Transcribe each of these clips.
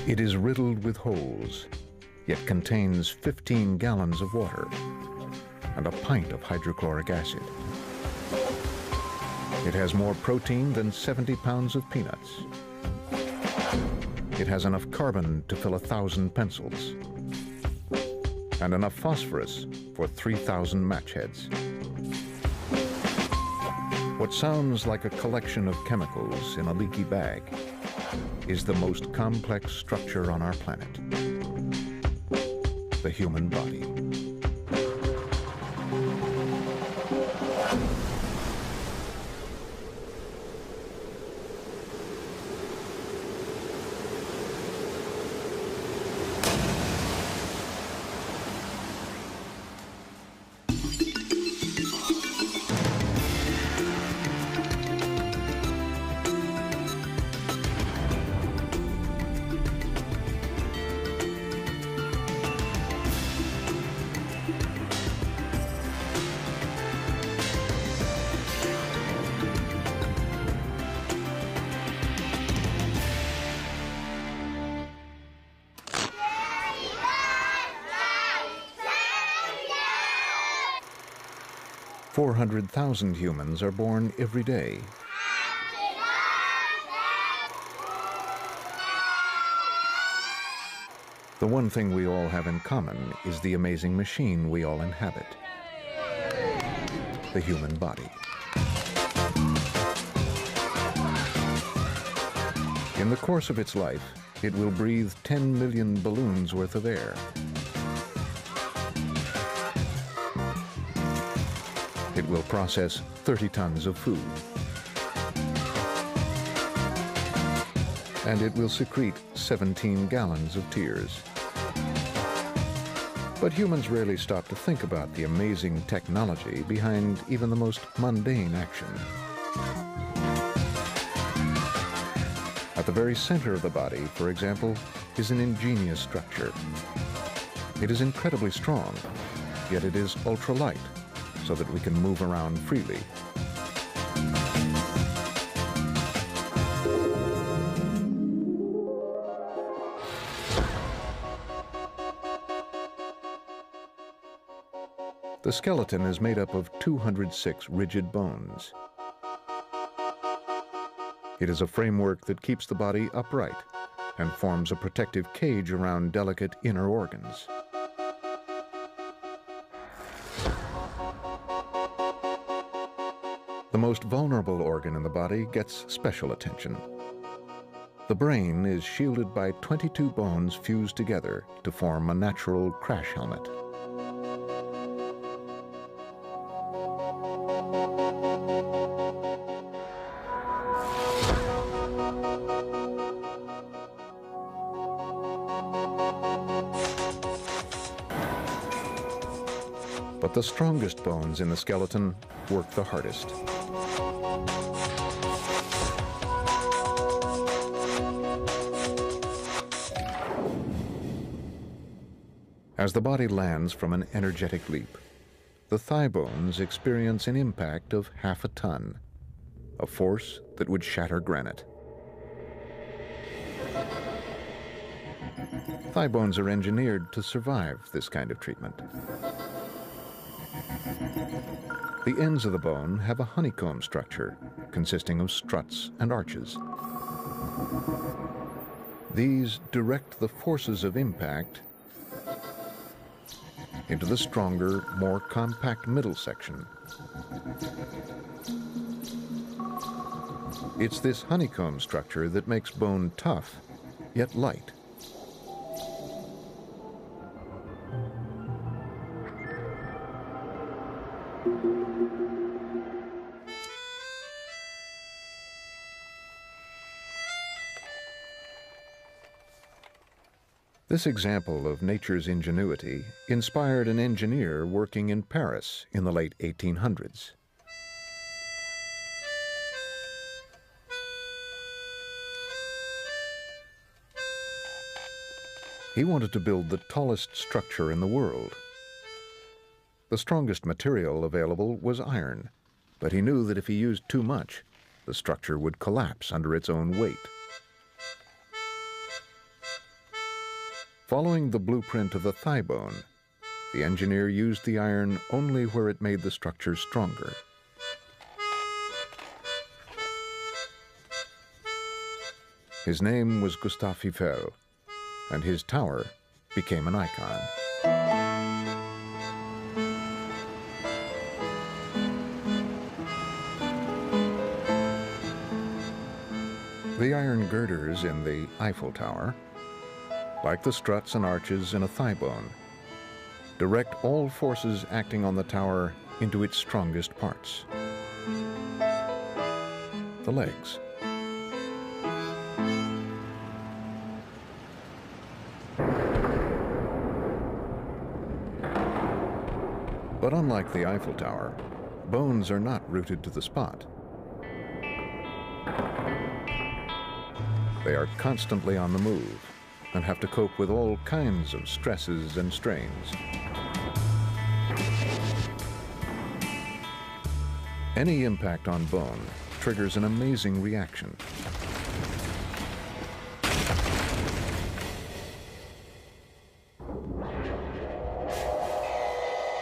It is riddled with holes, yet contains 15 gallons of water and a pint of hydrochloric acid. It has more protein than 70 pounds of peanuts. It has enough carbon to fill 1,000 pencils and enough phosphorus for 3,000 match heads. What sounds like a collection of chemicals in a leaky bag is the most complex structure on our planet, the human body. Happy 400,000 humans are born every day. The one thing we all have in common is the amazing machine we all inhabit, the human body. In the course of its life, it will breathe 10 million balloons worth of air. It will process 30 tons of food. And it will secrete 17 gallons of tears. But humans rarely stop to think about the amazing technology behind even the most mundane action. At the very center of the body, for example, is an ingenious structure. It is incredibly strong, yet it is ultralight, so that we can move around freely. The skeleton is made up of 206 rigid bones. It is a framework that keeps the body upright and forms a protective cage around delicate inner organs. The most vulnerable organ in the body gets special attention. The brain is shielded by 22 bones fused together to form a natural crash helmet. But the strongest bones in the skeleton work the hardest. As the body lands from an energetic leap, the thigh bones experience an impact of half a ton, a force that would shatter granite. Thigh bones are engineered to survive this kind of treatment. The ends of the bone have a honeycomb structure consisting of struts and arches. These direct the forces of impact into the stronger, more compact middle section. It's this honeycomb structure that makes bone tough, yet light. This example of nature's ingenuity inspired an engineer working in Paris in the late 1800s. He wanted to build the tallest structure in the world. The strongest material available was iron, but he knew that if he used too much, the structure would collapse under its own weight. Following the blueprint of the thigh bone, the engineer used the iron only where it made the structure stronger. His name was Gustave Eiffel, and his tower became an icon. The iron girders in the Eiffel Tower, like the struts and arches in a thigh bone, direct all forces acting on the tower into its strongest parts. The legs. But unlike the Eiffel Tower, bones are not rooted to the spot. They are constantly on the move and have to cope with all kinds of stresses and strains. Any impact on bone triggers an amazing reaction.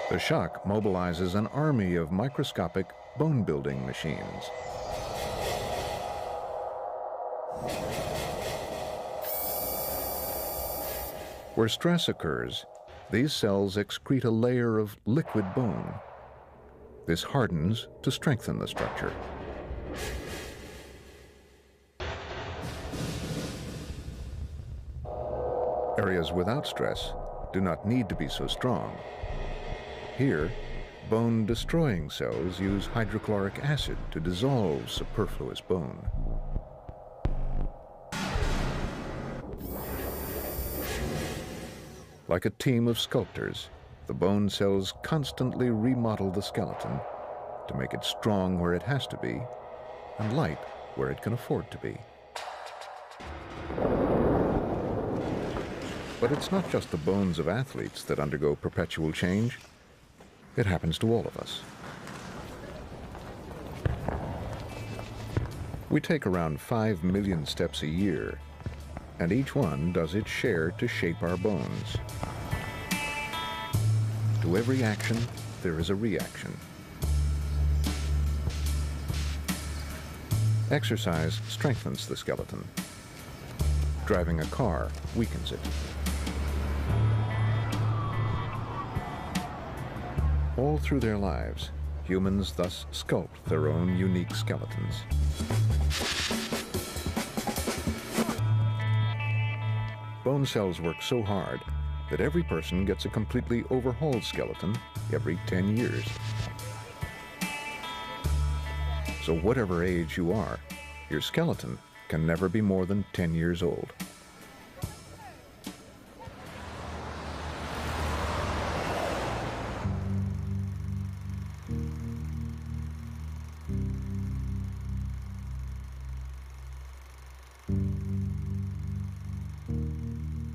The shock mobilizes an army of microscopic bone-building machines. Where stress occurs, these cells excrete a layer of liquid bone. This hardens to strengthen the structure. Areas without stress do not need to be so strong. Here, bone-destroying cells use hydrochloric acid to dissolve superfluous bone. Like a team of sculptors, the bone cells constantly remodel the skeleton to make it strong where it has to be and light where it can afford to be. But it's not just the bones of athletes that undergo perpetual change. It happens to all of us. We take around 5 million steps a year, and each one does its share to shape our bones. To every action, there is a reaction. Exercise strengthens the skeleton. Driving a car weakens it. All through their lives, humans thus sculpt their own unique skeletons. Bone cells work so hard that every person gets a completely overhauled skeleton every 10 years. So whatever age you are, your skeleton can never be more than 10 years old.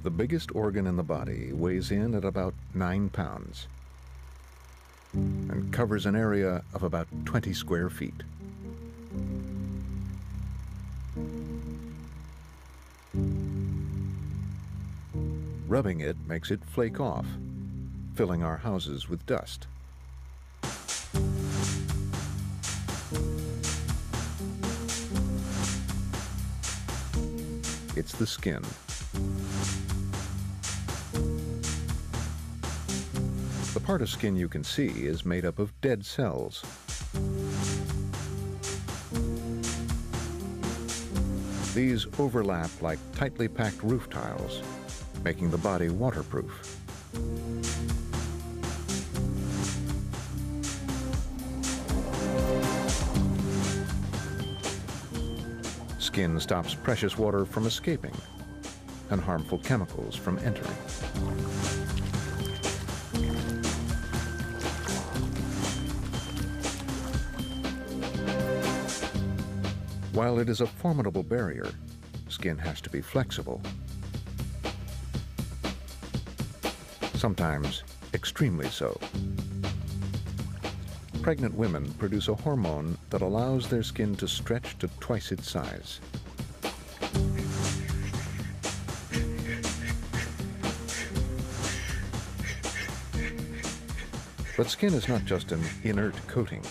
The biggest organ in the body weighs in at about 9 pounds and covers an area of about 20 square feet. Rubbing it makes it flake off, filling our houses with dust. It's the skin. The part of skin you can see is made up of dead cells. These overlap like tightly packed roof tiles, making the body waterproof. Skin stops precious water from escaping and harmful chemicals from entering. While it is a formidable barrier, skin has to be flexible. Sometimes extremely so. Pregnant women produce a hormone that allows their skin to stretch to twice its size. But skin is not just an inert coating.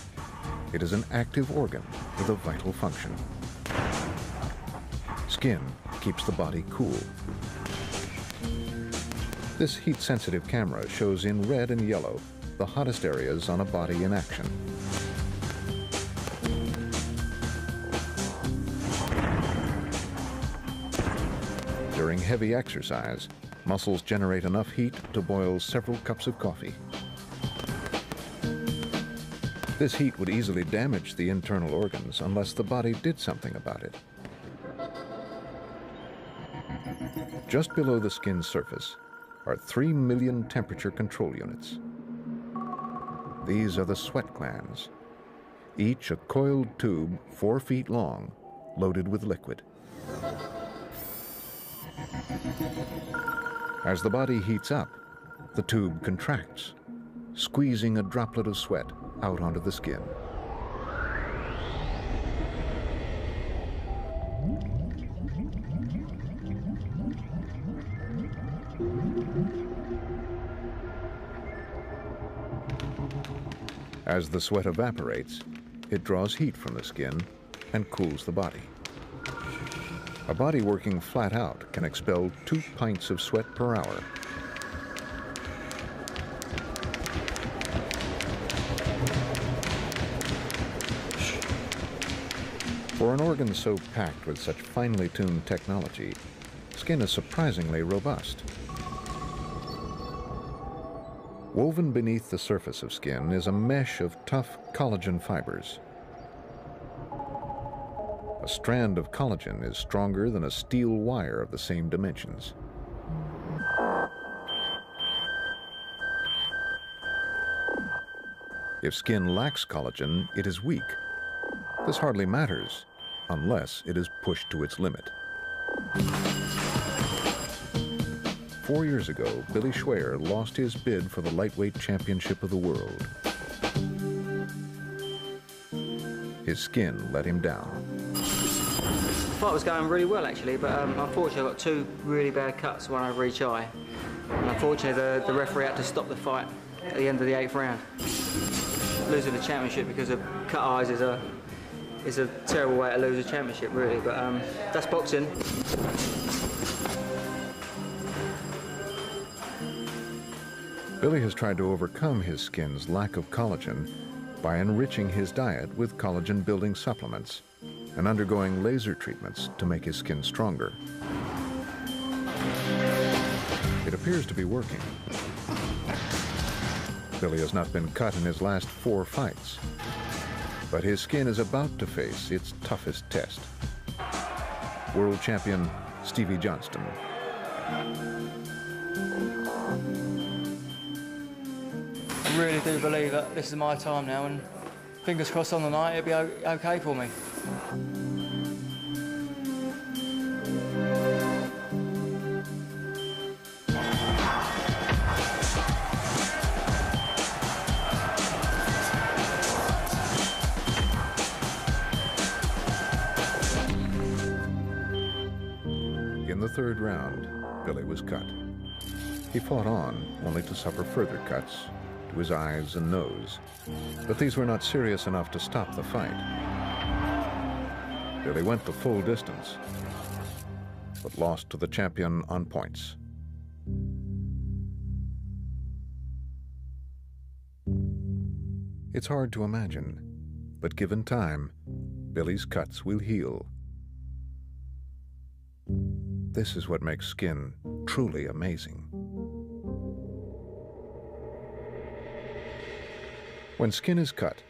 It is an active organ with a vital function. Skin keeps the body cool. This heat-sensitive camera shows in red and yellow the hottest areas on a body in action. During heavy exercise, muscles generate enough heat to boil several cups of coffee. This heat would easily damage the internal organs unless the body did something about it. Just below the skin's surface are 3 million temperature control units. These are the sweat glands, each a coiled tube 4 feet long, loaded with liquid. As the body heats up, the tube contracts, squeezing a droplet of sweat out onto the skin. As the sweat evaporates, it draws heat from the skin and cools the body. A body working flat out can expel 2 pints of sweat per hour. For an organ so packed with such finely tuned technology, skin is surprisingly robust. Woven beneath the surface of skin is a mesh of tough collagen fibers. A strand of collagen is stronger than a steel wire of the same dimensions. If skin lacks collagen, it is weak. This hardly matters unless it is pushed to its limit. 4 years ago, Billy Schweyer lost his bid for the lightweight championship of the world. His skin let him down. The fight was going really well actually, but unfortunately I got 2 really bad cuts, one over each eye. And unfortunately the referee had to stop the fight at the end of the 8th round. Losing the championship because of cut eyes is a terrible way to lose a championship really, but that's boxing. Billy has tried to overcome his skin's lack of collagen by enriching his diet with collagen-building supplements and undergoing laser treatments to make his skin stronger. It appears to be working. Billy has not been cut in his last 4 fights, but his skin is about to face its toughest test. World champion Stevie Johnston. I really do believe that this is my time now, and fingers crossed on the night it'll be okay for me. In the 3rd round, Billy was cut. He fought on, only to suffer further cuts to his eyes and nose, but these were not serious enough to stop the fight. Billy went the full distance, but lost to the champion on points. It's hard to imagine, but given time, Billy's cuts will heal. This is what makes skin truly amazing. When skin is cut,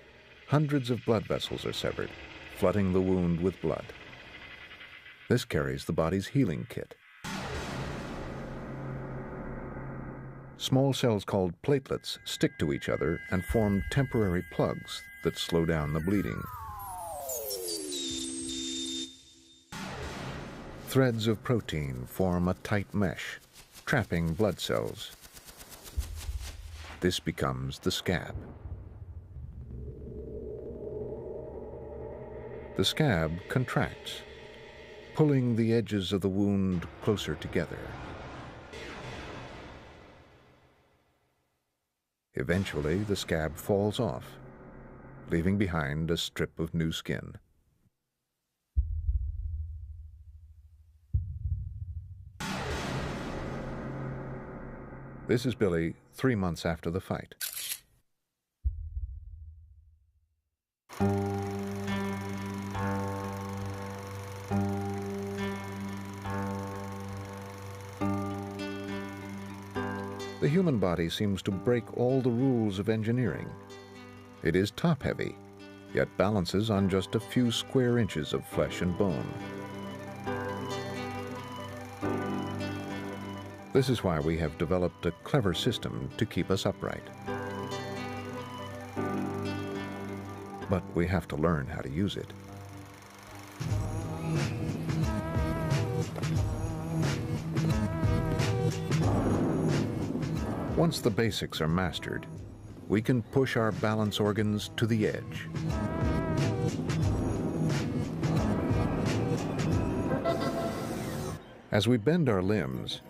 hundreds of blood vessels are severed, flooding the wound with blood. This carries the body's healing kit. Small cells called platelets stick to each other and form temporary plugs that slow down the bleeding. Threads of protein form a tight mesh, trapping blood cells. This becomes the scab. The scab contracts, pulling the edges of the wound closer together. Eventually, the scab falls off, leaving behind a strip of new skin. This is Billy 3 months after the fight. The human body seems to break all the rules of engineering. It is top-heavy, yet balances on just a few square inches of flesh and bone. This is why we have developed a clever system to keep us upright. But we have to learn how to use it. Once the basics are mastered, we can push our balance organs to the edge. As we bend our limbs,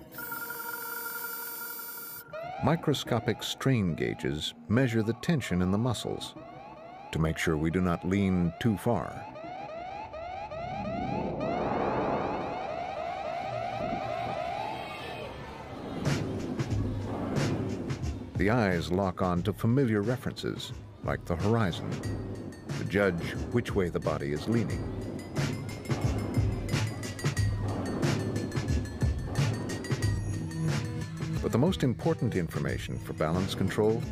microscopic strain gauges measure the tension in the muscles to make sure we do not lean too far. The eyes lock on to familiar references, like the horizon, to judge which way the body is leaning. But the most important information for balance control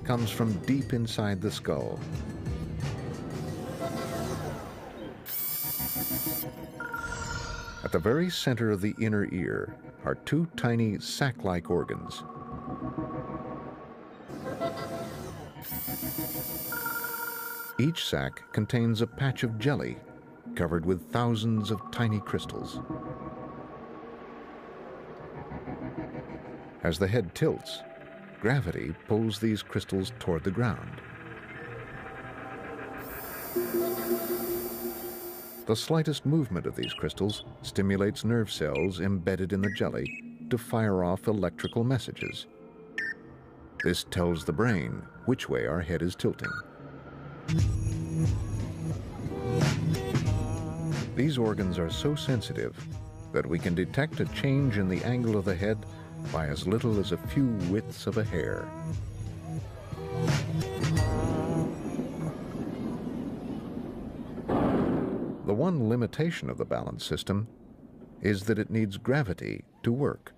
comes from deep inside the skull. At the very center of the inner ear are two tiny sac-like organs. Each sac contains a patch of jelly covered with thousands of tiny crystals. As the head tilts, gravity pulls these crystals toward the ground. The slightest movement of these crystals stimulates nerve cells embedded in the jelly to fire off electrical messages. This tells the brain which way our head is tilting. These organs are so sensitive that we can detect a change in the angle of the head by as little as a few widths of a hair. The one limitation of the balance system is that it needs gravity to work.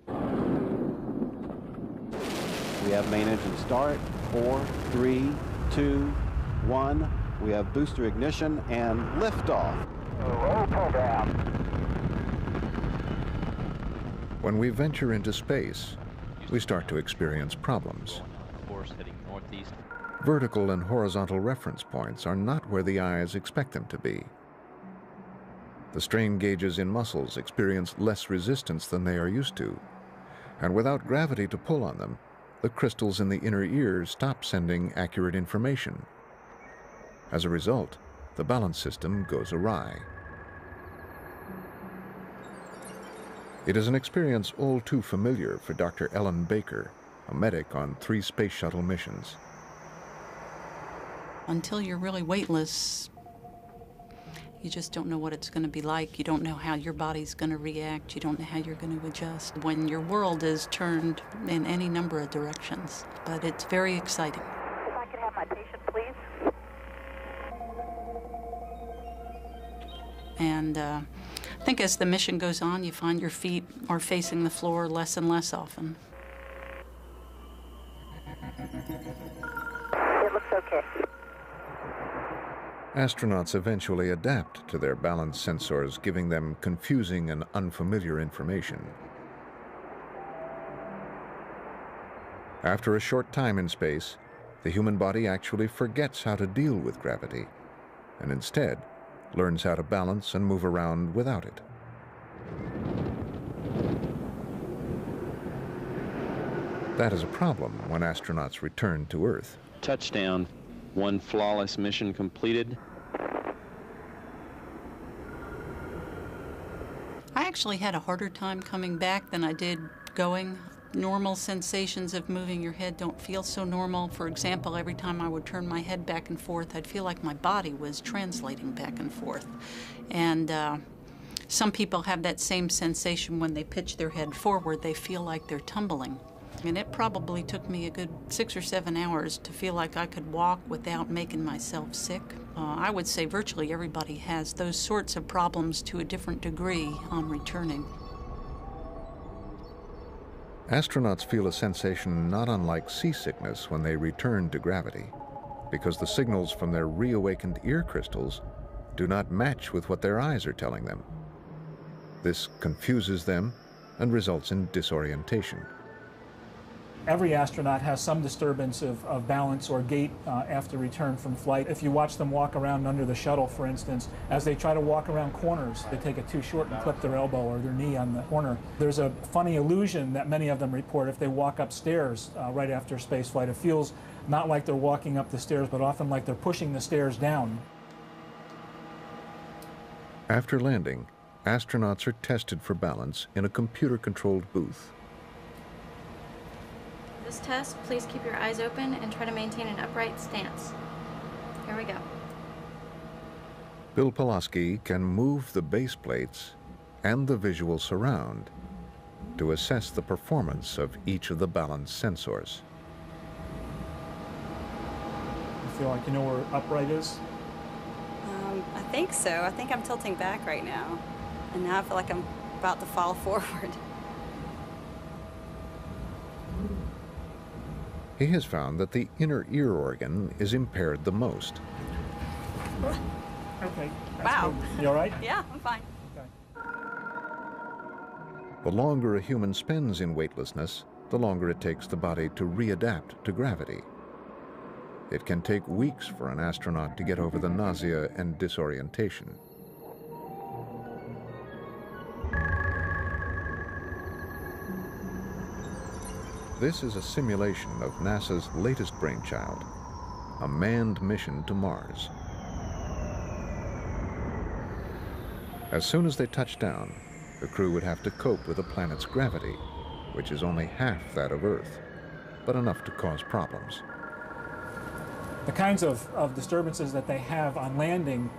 We have main engine start, 4, 3, 2, 1. We have booster ignition and liftoff. Roll program. When we venture into space, we start to experience problems. Course heading northeast. Vertical and horizontal reference points are not where the eyes expect them to be. The strain gauges in muscles experience less resistance than they are used to, and without gravity to pull on them, the crystals in the inner ear stop sending accurate information. As a result, the balance system goes awry. It is an experience all too familiar for Dr. Ellen Baker, a medic on 3 space shuttle missions. Until you're really weightless, you just don't know what it's going to be like. You don't know how your body's going to react. You don't know how you're going to adjust when your world is turned in any number of directions. But it's very exciting. If I could have my patient, please. And I think as the mission goes on, you find your feet are facing the floor less and less often. It looks okay. Astronauts eventually adapt to their balance sensors, giving them confusing and unfamiliar information. After a short time in space, the human body actually forgets how to deal with gravity, and instead learns how to balance and move around without it. That is a problem when astronauts return to Earth. Touchdown. 1 flawless mission completed. I actually had a harder time coming back than I did going. normal sensations of moving your head don't feel so normal. For example, every time I would turn my head back and forth, I'd feel like my body was translating back and forth. And some people have that same sensation when they pitch their head forward. They feel like they're tumbling. And it probably took me a good 6 or 7 hours to feel like I could walk without making myself sick. I would say virtually everybody has those sorts of problems to a different degree on returning. Astronauts feel a sensation not unlike seasickness when they return to gravity, because the signals from their reawakened ear crystals do not match with what their eyes are telling them. This confuses them and results in disorientation. Every astronaut has some disturbance of balance or gait after return from flight. If you watch them walk around under the shuttle, for instance, as they try to walk around corners, they take it too short and clip their elbow or their knee on the corner. There's a funny illusion that many of them report if they walk upstairs right after space flight. It feels not like they're walking up the stairs, but often like they're pushing the stairs down. After landing, astronauts are tested for balance in a computer-controlled booth. This test, please keep your eyes open and try to maintain an upright stance. Here we go. Bill Pulaski can move the base plates and the visual surround to assess the performance of each of the balance sensors. You feel like you know where upright is? I think so. I think I'm tilting back right now. And now I feel like I'm about to fall forward. He has found that the inner ear organ is impaired the most. Okay. Wow. Good. You all right? Yeah, I'm fine. Okay. The longer a human spends in weightlessness, the longer it takes the body to readapt to gravity. It can take weeks for an astronaut to get over the nausea and disorientation. This is a simulation of NASA's latest brainchild, a manned mission to Mars. As soon as they touch down, the crew would have to cope with the planet's gravity, which is only half that of Earth, but enough to cause problems. The kinds of disturbances that they have on landing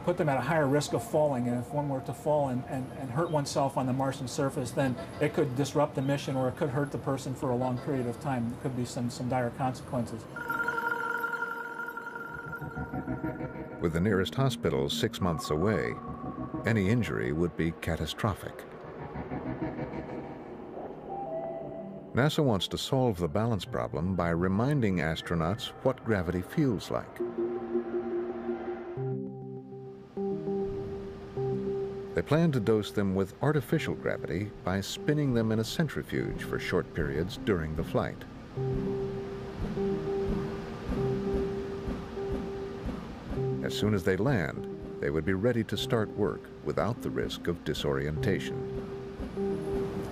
put them at a higher risk of falling, and if one were to fall and hurt oneself on the Martian surface, then it could disrupt the mission or it could hurt the person for a long period of time. There could be some dire consequences. With the nearest hospital 6 months away, any injury would be catastrophic. NASA wants to solve the balance problem by reminding astronauts what gravity feels like. They plan to dose them with artificial gravity by spinning them in a centrifuge for short periods during the flight. As soon as they land, they would be ready to start work without the risk of disorientation.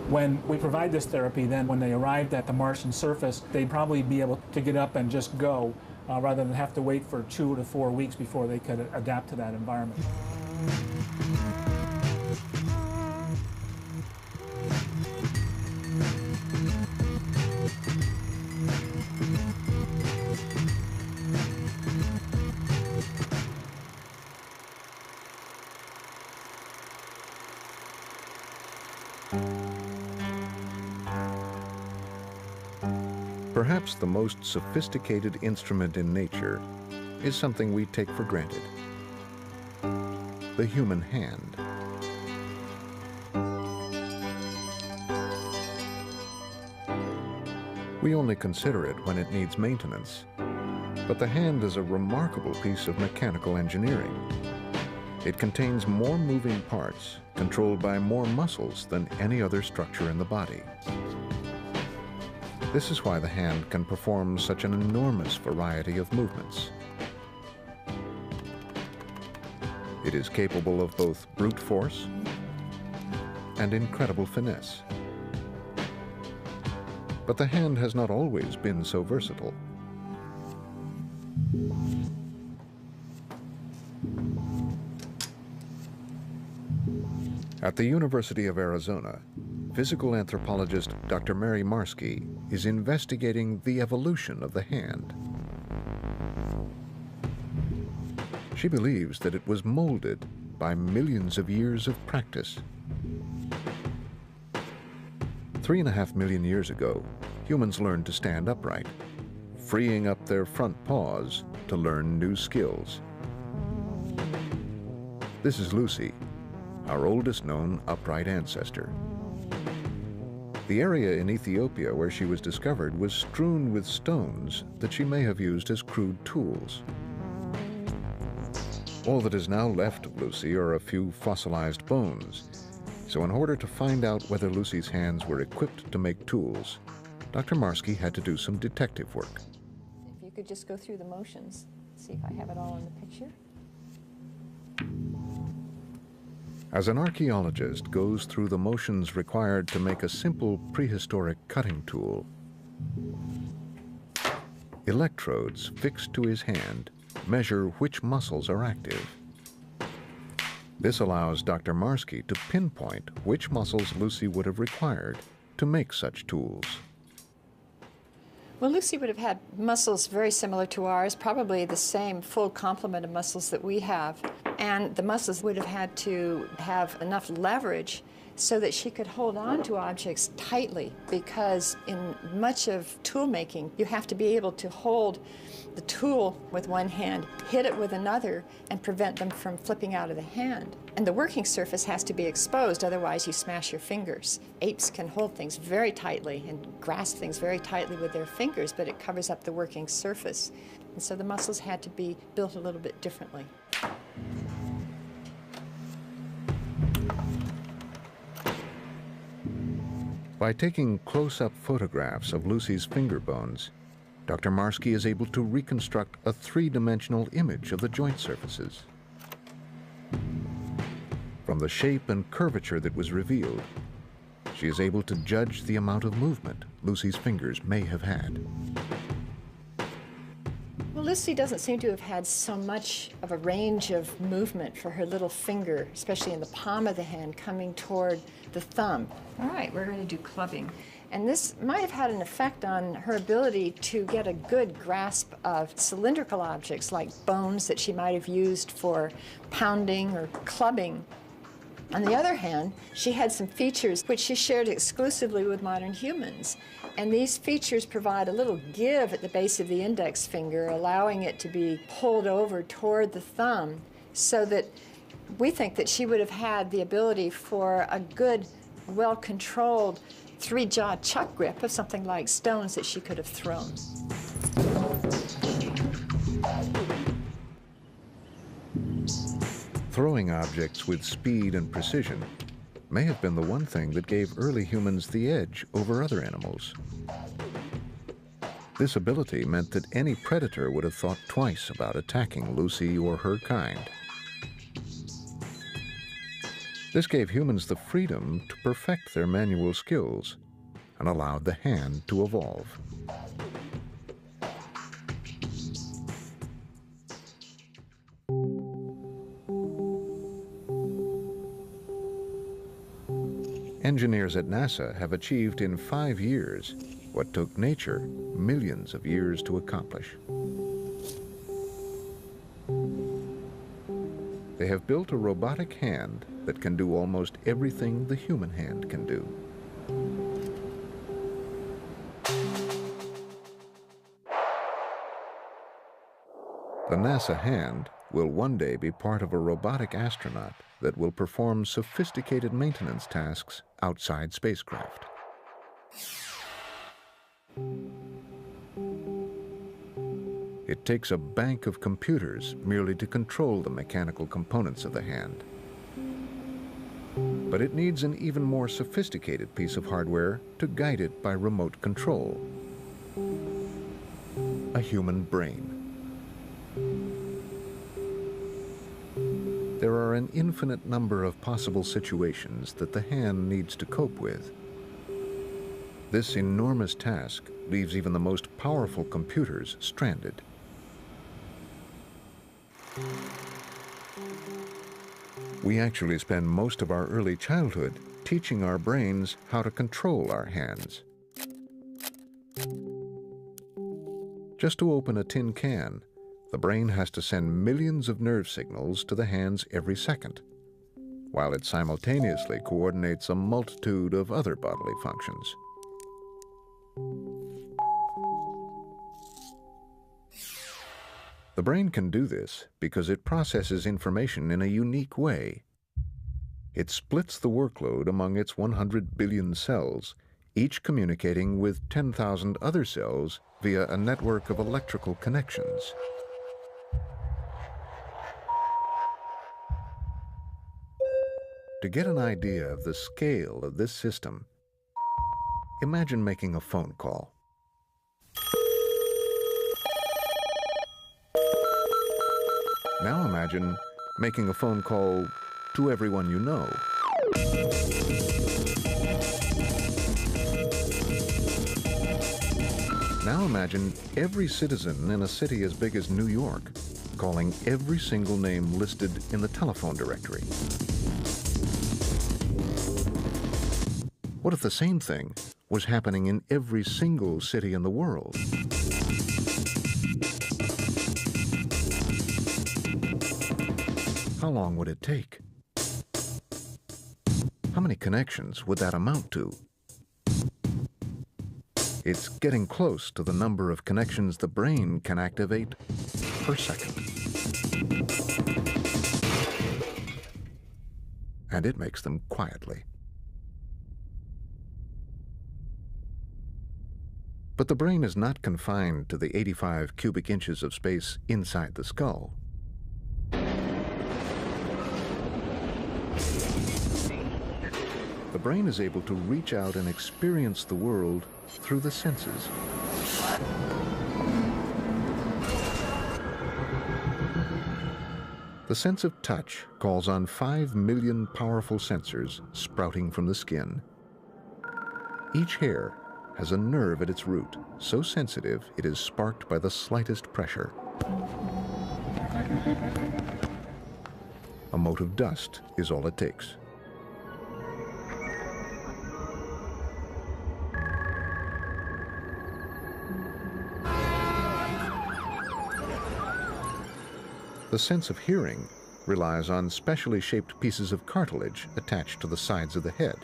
When we provide this therapy, then when they arrived at the Martian surface, they'd probably be able to get up and just go, rather than have to wait for 2 to 4 weeks before they could adapt to that environment. Perhaps the most sophisticated instrument in nature is something we take for granted: the human hand. We only consider it when it needs maintenance, but the hand is a remarkable piece of mechanical engineering. It contains more moving parts, controlled by more muscles than any other structure in the body. This is why the hand can perform such an enormous variety of movements. It is capable of both brute force and incredible finesse. But the hand has not always been so versatile. At the University of Arizona, physical anthropologist Dr. Mary Marski is investigating the evolution of the hand. She believes that it was molded by millions of years of practice. 3.5 million years ago, humans learned to stand upright, freeing up their front paws to learn new skills. This is Lucy, our oldest known upright ancestor. The area in Ethiopia where she was discovered was strewn with stones that she may have used as crude tools. All that is now left of Lucy are a few fossilized bones. So in order to find out whether Lucy's hands were equipped to make tools, Dr. Marski had to do some detective work. If you could just go through the motions, see if I have it all in the picture. As an archaeologist goes through the motions required to make a simple prehistoric cutting tool, electrodes fixed to his hand measure which muscles are active. This allows Dr. Marski to pinpoint which muscles Lucy would have required to make such tools. Well, Lucy would have had muscles very similar to ours, probably the same full complement of muscles that we have. And the muscles would have had to have enough leverage so that she could hold on to objects tightly, because in much of tool making, you have to be able to hold the tool with one hand, hit it with another, and prevent them from flipping out of the hand. And the working surface has to be exposed, otherwise you smash your fingers. Apes can hold things very tightly and grasp things very tightly with their fingers, but it covers up the working surface. And so the muscles had to be built a little bit differently. By taking close-up photographs of Lucy's finger bones, Dr. Marski is able to reconstruct a three-dimensional image of the joint surfaces. From the shape and curvature that was revealed, she is able to judge the amount of movement Lucy's fingers may have had. Well, Lucy doesn't seem to have had so much of a range of movement for her little finger, especially in the palm of the hand, coming toward the thumb. All right, we're going to do clubbing. And this might have had an effect on her ability to get a good grasp of cylindrical objects like bones that she might have used for pounding or clubbing. On the other hand, she had some features which she shared exclusively with modern humans. And these features provide a little give at the base of the index finger, allowing it to be pulled over toward the thumb, so that we think that she would have had the ability for a good, well-controlled three-jaw chuck grip of something like stones that she could have thrown. Throwing objects with speed and precision may have been the one thing that gave early humans the edge over other animals. This ability meant that any predator would have thought twice about attacking Lucy or her kind. This gave humans the freedom to perfect their manual skills and allowed the hand to evolve. Engineers at NASA have achieved in 5 years what took nature millions of years to accomplish. They have built a robotic hand that can do almost everything the human hand can do. The NASA hand will one day be part of a robotic astronaut that will perform sophisticated maintenance tasks outside spacecraft. It takes a bank of computers merely to control the mechanical components of the hand. But it needs an even more sophisticated piece of hardware to guide it by remote control: a human brain. There are an infinite number of possible situations that the hand needs to cope with. This enormous task leaves even the most powerful computers stranded. We actually spend most of our early childhood teaching our brains how to control our hands. Just to open a tin can, the brain has to send millions of nerve signals to the hands every second, while it simultaneously coordinates a multitude of other bodily functions. The brain can do this because it processes information in a unique way. It splits the workload among its 100 billion cells, each communicating with 10,000 other cells via a network of electrical connections. To get an idea of the scale of this system, imagine making a phone call. Now imagine making a phone call to everyone you know. Now imagine every citizen in a city as big as New York calling every single name listed in the telephone directory. What if the same thing was happening in every single city in the world? How long would it take? How many connections would that amount to? It's getting close to the number of connections the brain can activate per second. And it makes them quietly. But the brain is not confined to the 85 cubic inches of space inside the skull. The brain is able to reach out and experience the world through the senses. The sense of touch calls on 5 million powerful sensors sprouting from the skin. Each hair has a nerve at its root, so sensitive it is sparked by the slightest pressure. A mote of dust is all it takes. The sense of hearing relies on specially shaped pieces of cartilage attached to the sides of the head.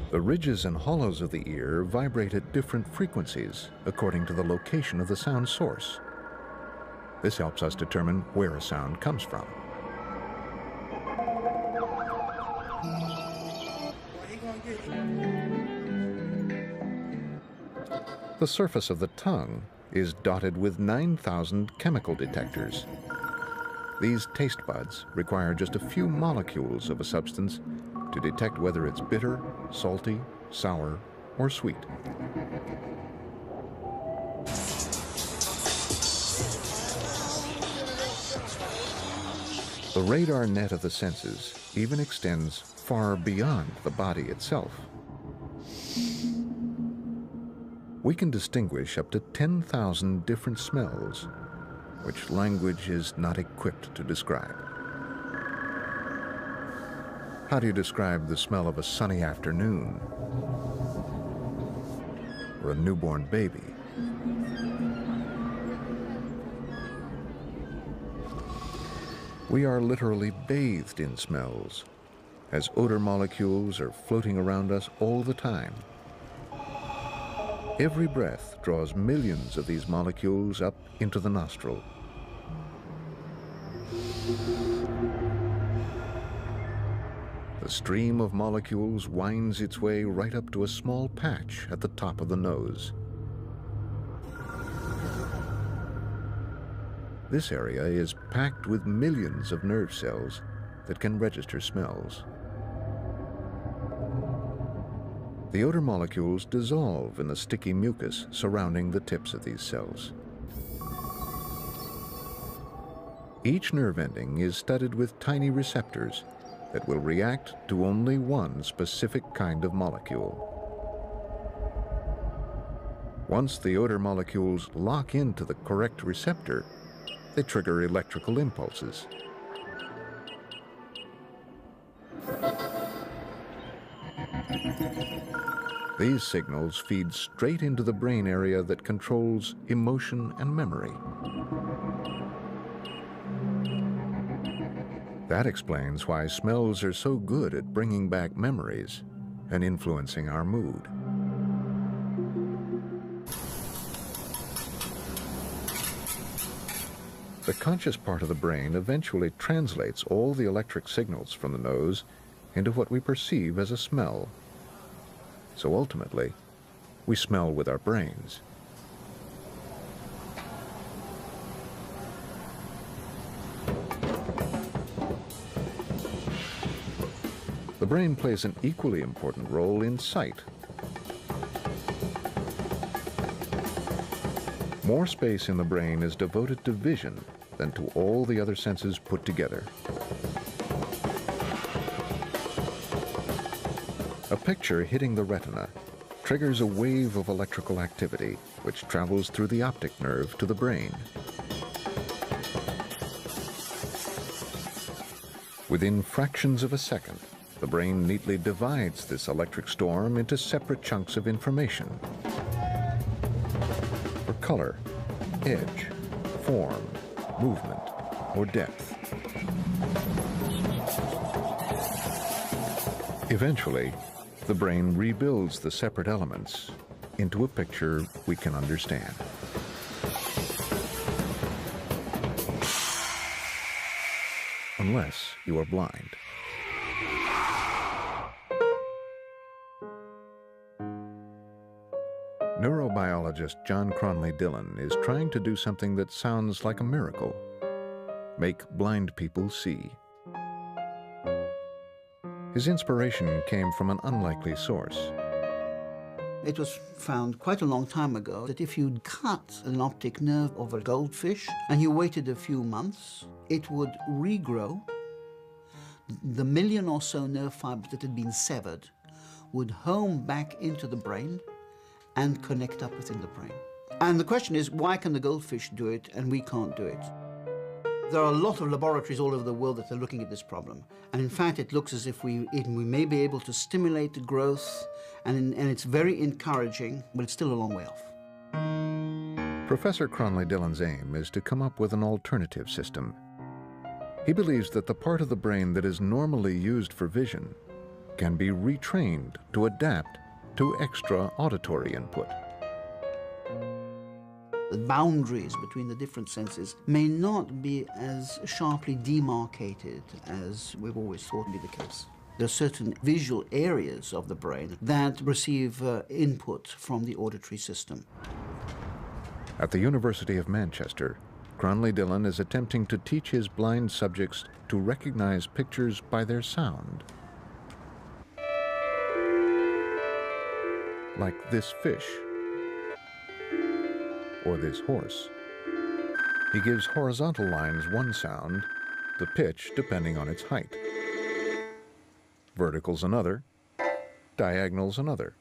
The ridges and hollows of the ear vibrate at different frequencies according to the location of the sound source. This helps us determine where a sound comes from. The surface of the tongue is dotted with 9,000 chemical detectors. These taste buds require just a few molecules of a substance to detect whether it's bitter, salty, sour, or sweet. The radar net of the senses even extends far beyond the body itself. We can distinguish up to 10,000 different smells, which language is not equipped to describe. How do you describe the smell of a sunny afternoon or a newborn baby? We are literally bathed in smells, as odor molecules are floating around us all the time. Every breath draws millions of these molecules up into the nostril. The stream of molecules winds its way right up to a small patch at the top of the nose. This area is packed with millions of nerve cells that can register smells. The odor molecules dissolve in the sticky mucus surrounding the tips of these cells. Each nerve ending is studded with tiny receptors that will react to only one specific kind of molecule. Once the odor molecules lock into the correct receptor, they trigger electrical impulses. These signals feed straight into the brain area that controls emotion and memory. That explains why smells are so good at bringing back memories and influencing our mood. The conscious part of the brain eventually translates all the electric signals from the nose into what we perceive as a smell. So ultimately, we smell with our brains. The brain plays an equally important role in sight. More space in the brain is devoted to vision than to all the other senses put together. A picture hitting the retina triggers a wave of electrical activity which travels through the optic nerve to the brain. Within fractions of a second, the brain neatly divides this electric storm into separate chunks of information. For color, edge, form, movement, or depth. Eventually, the brain rebuilds the separate elements into a picture we can understand. Unless you are blind. Neurobiologist John Cronley Dillon is trying to do something that sounds like a miracle: make blind people see. His inspiration came from an unlikely source. It was found quite a long time ago that if you'd cut an optic nerve of a goldfish and you waited a few months, it would regrow. The million or so nerve fibers that had been severed would home back into the brain and connect up within the brain. And the question is, why can the goldfish do it and we can't do it? There are a lot of laboratories all over the world that are looking at this problem. And in fact, it looks as if we may be able to stimulate the growth, and it's very encouraging, but it's still a long way off. Professor Cronley Dillon's aim is to come up with an alternative system. He believes that the part of the brain that is normally used for vision can be retrained to adapt to extra auditory input. The boundaries between the different senses may not be as sharply demarcated as we've always thought would be the case. There are certain visual areas of the brain that receive input from the auditory system. At the University of Manchester, Cronley Dillon is attempting to teach his blind subjects to recognize pictures by their sound. Like this fish, or this horse. He gives horizontal lines one sound, the pitch depending on its height. Verticals another, diagonals another.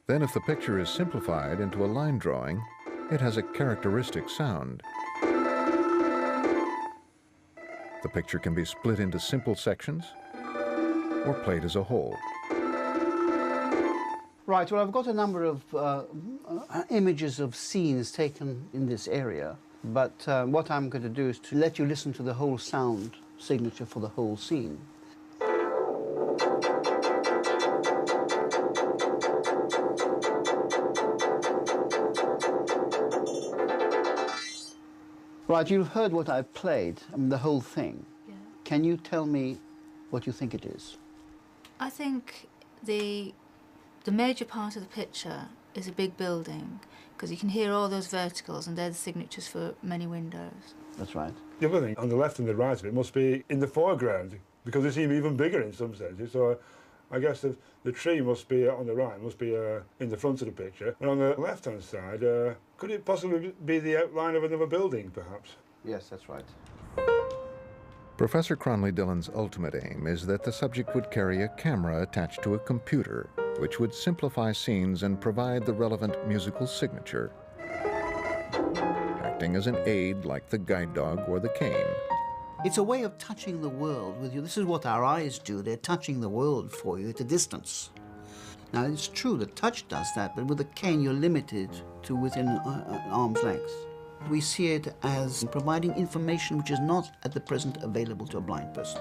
Then if the picture is simplified into a line drawing, it has a characteristic sound. The picture can be split into simple sections or played as a whole. Right, well, I've got a number of images of scenes taken in this area, but what I'm going to do is to let you listen to the whole sound signature for the whole scene. Right, you've heard what I've played, I mean, the whole thing. Yeah. Can you tell me what you think it is? I think the major part of the picture is a big building, because you can hear all those verticals, and they're the signatures for many windows. That's right. The other thing, on the left and the right of it, must be in the foreground, because they seem even bigger in some senses. So I guess the tree must be on the right, must be in the front of the picture. And on the left-hand side, could it possibly be the outline of another building, perhaps? Yes, that's right. Professor Cronley Dillon's ultimate aim is that the subject would carry a camera attached to a computer, which would simplify scenes and provide the relevant musical signature, acting as an aid like the guide dog or the cane. It's a way of touching the world with you. This is what our eyes do. They're touching the world for you at a distance. Now, it's true that touch does that, but with a cane, you're limited to within arm's length. We see it as providing information which is not at the present available to a blind person.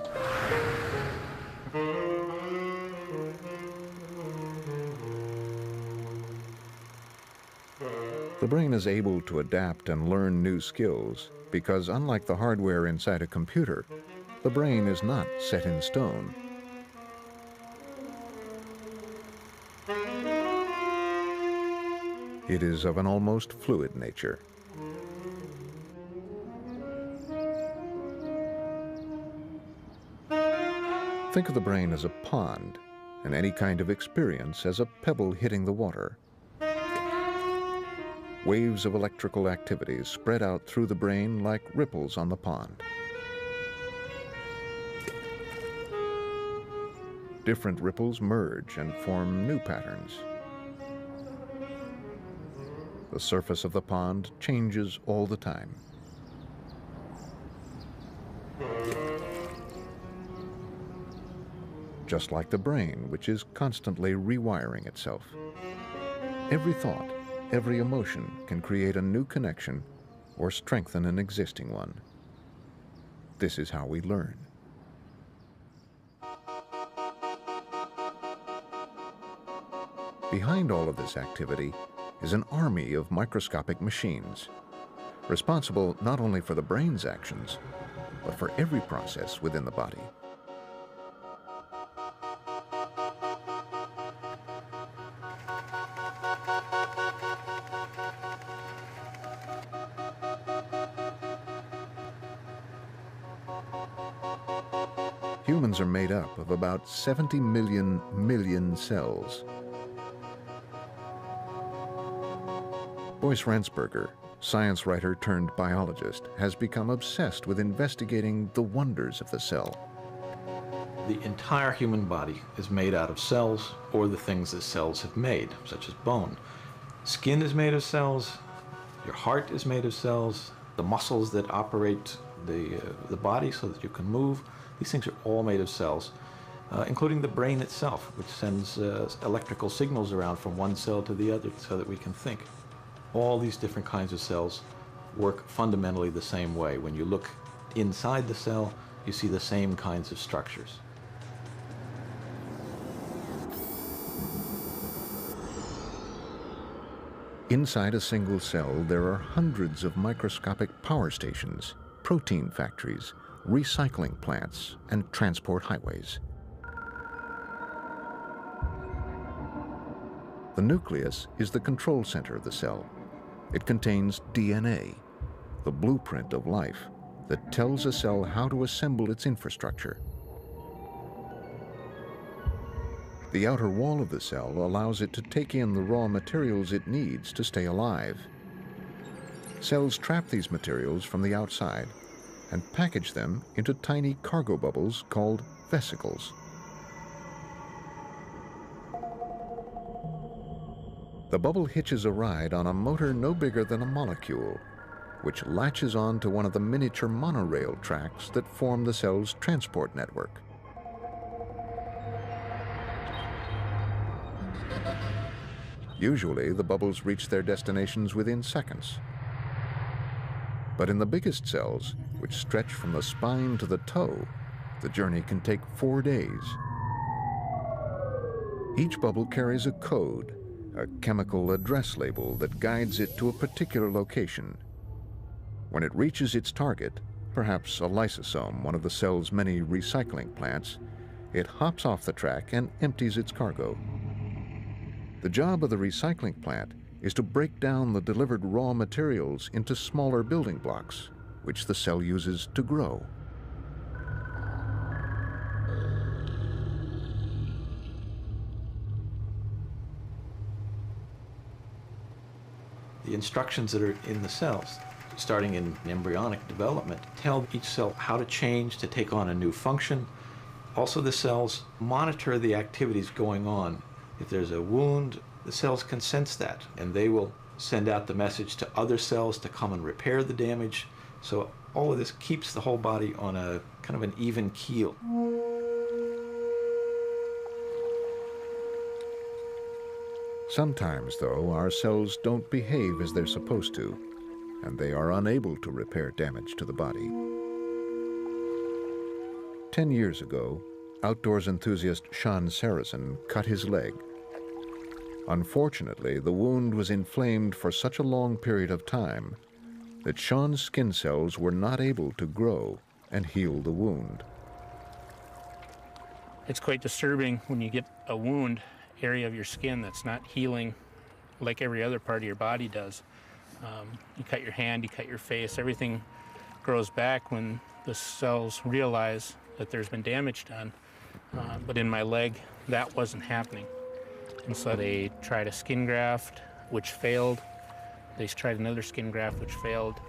The brain is able to adapt and learn new skills because, unlike the hardware inside a computer, the brain is not set in stone. It is of an almost fluid nature. Think of the brain as a pond, and any kind of experience as a pebble hitting the water. Waves of electrical activities spread out through the brain like ripples on the pond. Different ripples merge and form new patterns. The surface of the pond changes all the time. Just like the brain, which is constantly rewiring itself. Every thought, every emotion can create a new connection or strengthen an existing one. This is how we learn. Behind all of this activity is an army of microscopic machines, responsible not only for the brain's actions, but for every process within the body. Humans are made up of about 70 million cells. Boyce Rendsburger, science writer turned biologist, has become obsessed with investigating the wonders of the cell. The entire human body is made out of cells or the things that cells have made, such as bone. Skin is made of cells, your heart is made of cells, the muscles that operate the body so that you can move, these things are all made of cells, including the brain itself, which sends electrical signals around from one cell to the other so that we can think. All these different kinds of cells work fundamentally the same way. When you look inside the cell, you see the same kinds of structures. Inside a single cell, there are hundreds of microscopic power stations, protein factories, recycling plants, and transport highways. The nucleus is the control center of the cell. It contains DNA, the blueprint of life that tells a cell how to assemble its infrastructure. The outer wall of the cell allows it to take in the raw materials it needs to stay alive. Cells trap these materials from the outside and package them into tiny cargo bubbles called vesicles. The bubble hitches a ride on a motor no bigger than a molecule, which latches on to one of the miniature monorail tracks that form the cell's transport network. Usually, the bubbles reach their destinations within seconds. But in the biggest cells, which stretch from the spine to the toe, the journey can take 4 days. Each bubble carries a code, a chemical address label that guides it to a particular location. When it reaches its target, perhaps a lysosome, one of the cell's many recycling plants, it hops off the track and empties its cargo. The job of the recycling plant is to break down the delivered raw materials into smaller building blocks, which the cell uses to grow. The instructions that are in the cells, starting in embryonic development, tell each cell how to change to take on a new function. Also, the cells monitor the activities going on. If there's a wound, the cells can sense that, and they will send out the message to other cells to come and repair the damage. So all of this keeps the whole body on a kind of an even keel. Sometimes, though, our cells don't behave as they're supposed to, and they are unable to repair damage to the body. 10 years ago, outdoors enthusiast Sean Saracen cut his leg. Unfortunately, the wound was inflamed for such a long period of time that Sean's skin cells were not able to grow and heal the wound. It's quite disturbing when you get a wound area of your skin that's not healing like every other part of your body does. You cut your hand, you cut your face, everything grows back when the cells realize that there's been damage done. But in my leg, that wasn't happening. And so they tried a skin graft, which failed. They tried another skin graft, which failed.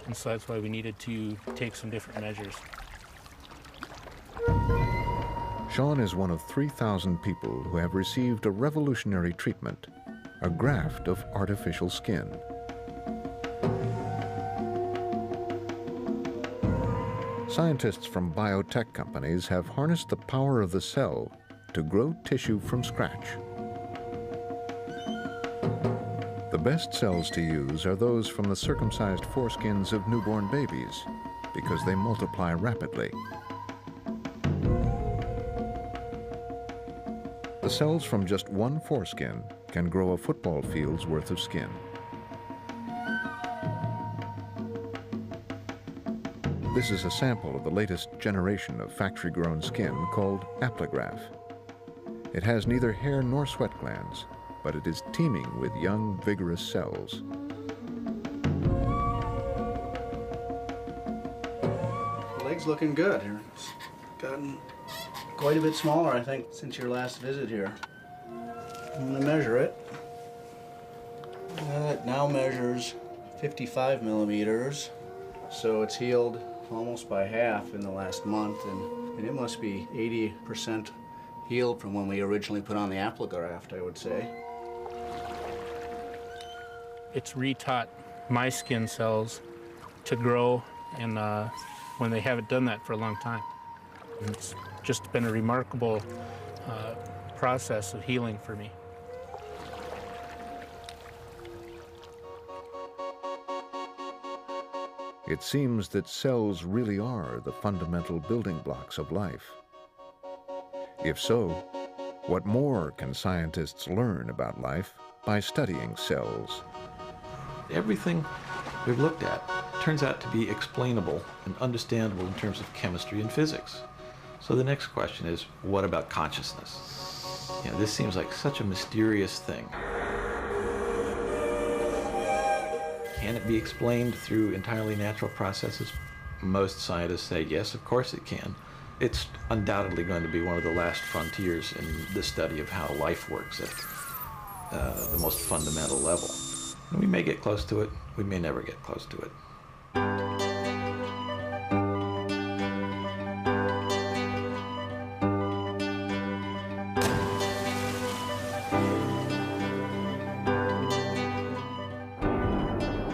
And so that's why we needed to take some different measures. Sean is one of 3,000 people who have received a revolutionary treatment, a graft of artificial skin. Scientists from biotech companies have harnessed the power of the cell to grow tissue from scratch. The best cells to use are those from the circumcised foreskins of newborn babies because they multiply rapidly. The cells from just one foreskin can grow a football field's worth of skin. This is a sample of the latest generation of factory-grown skin called Apligraf. It has neither hair nor sweat glands, but it is teeming with young, vigorous cells. The leg's looking good. It's gotten quite a bit smaller, I think, since your last visit here. I'm going to measure it. It now measures 55 millimeters, so it's healed almost by half in the last month, and it must be 80% healed from when we originally put on the Apligraf, I would say. It's retaught my skin cells to grow, and when they haven't done that for a long time. And it's just been a remarkable process of healing for me. It seems that cells really are the fundamental building blocks of life. If so, what more can scientists learn about life by studying cells? Everything we've looked at turns out to be explainable and understandable in terms of chemistry and physics. So the next question is, what about consciousness? You know, this seems like such a mysterious thing. Can it be explained through entirely natural processes? Most scientists say yes, of course it can. It's undoubtedly going to be one of the last frontiers in the study of how life works at the most fundamental level. And we may get close to it, we may never get close to it.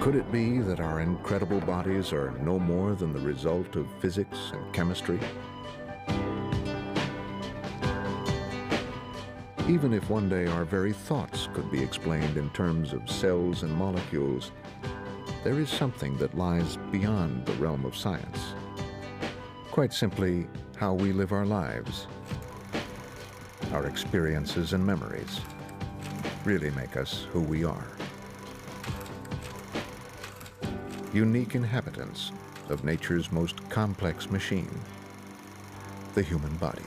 Could it be that our incredible bodies are no more than the result of physics and chemistry? Even if one day our very thoughts could be explained in terms of cells and molecules, there is something that lies beyond the realm of science. Quite simply, how we live our lives. Our experiences and memories really make us who we are. Unique inhabitants of nature's most complex machine, the human body.